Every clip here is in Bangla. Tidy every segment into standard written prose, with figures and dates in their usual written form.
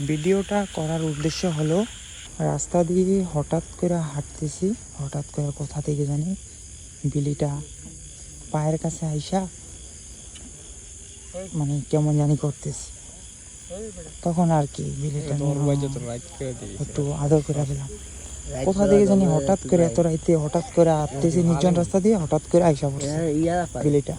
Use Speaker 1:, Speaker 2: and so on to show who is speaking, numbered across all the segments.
Speaker 1: ভিডিওটা করার উদ্দেশ্য হলো রাস্তা দিয়ে হঠাৎ করে হাঁটতেছি, হঠাৎ করে কোথা থেকে জানি বিলিটা পায়ের কাছে আইসা মানে কেমন জানি করতেছি, তখন আর কি বিলিটা একটু আদর করে দিলাম। কোথা থেকে জানি হঠাৎ করে এত রাইতে হঠাৎ করে হাঁটতেছি নির্জন রাস্তা দিয়ে, হঠাৎ করে আইসা পড়ছে বিলিটা।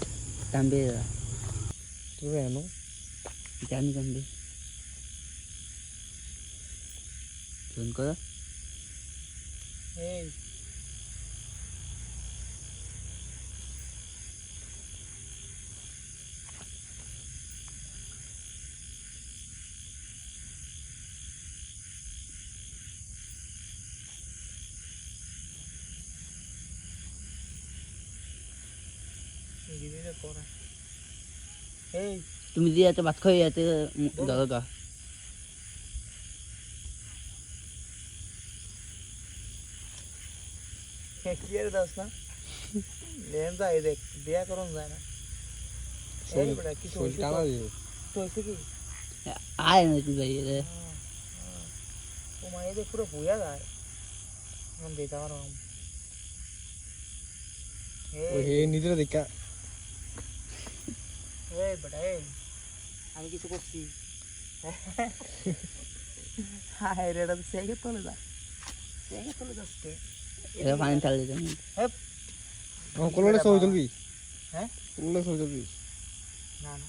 Speaker 2: তুমি দিয়ে এত ভাত খাই এতে দাদা আয় না তুই ভাই রে
Speaker 1: পুরো বুয়া যায় দিতে পারো
Speaker 3: নিজেরা দেখা
Speaker 1: আমি কিছু করছি? হ্যাঁ রে, এটা তো সেগে তোলে যা, সেগে তোলে যাচ্ছে।
Speaker 2: এটা পানি ঢাল দিতে
Speaker 3: কোলটা ছবি তুলবি?
Speaker 1: হ্যাঁ
Speaker 3: কোলটা ছবি তুলবি?
Speaker 1: না না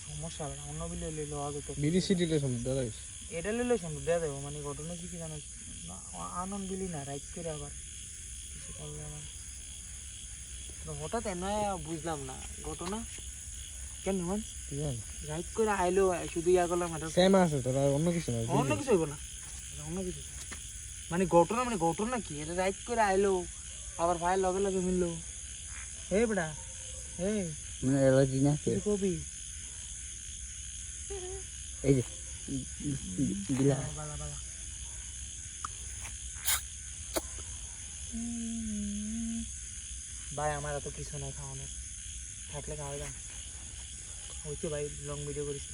Speaker 1: সমস্যা হবে না, অন্য বিলে লইলো আগে তো
Speaker 3: বিডি সিডিতে সুন্দর দাদা
Speaker 1: এটা লইলে সুন্দর দেওয়া দেবো। মানে ঘটনা কি জানো, আনন্দ বিলি না রাইট করে আবার কিছু করলে আবার হঠাৎ এনে বুঝলাম না ঘটনা কেন রাইট করে আইলো শুধু ইয়া করলাম
Speaker 3: সেম আছে তোর, আর অন্য কিছু না,
Speaker 1: অন্য কিছু হইব না, অন্য কিছু মানে ঘটনা কি এটা রাইট করে আইলো আবার ভাইয়ের লগে লগে মিললো। হে বেটা হে
Speaker 2: মানে এলার্জি না
Speaker 1: কি কবি
Speaker 2: এই যে দিলা
Speaker 1: বালা বালা ভাই আমার এত কিছু নাই খাওয়ানোর, থাকলে খাওয়াই দাম হচ্ছে ভাই, লং ভিডিও করিস।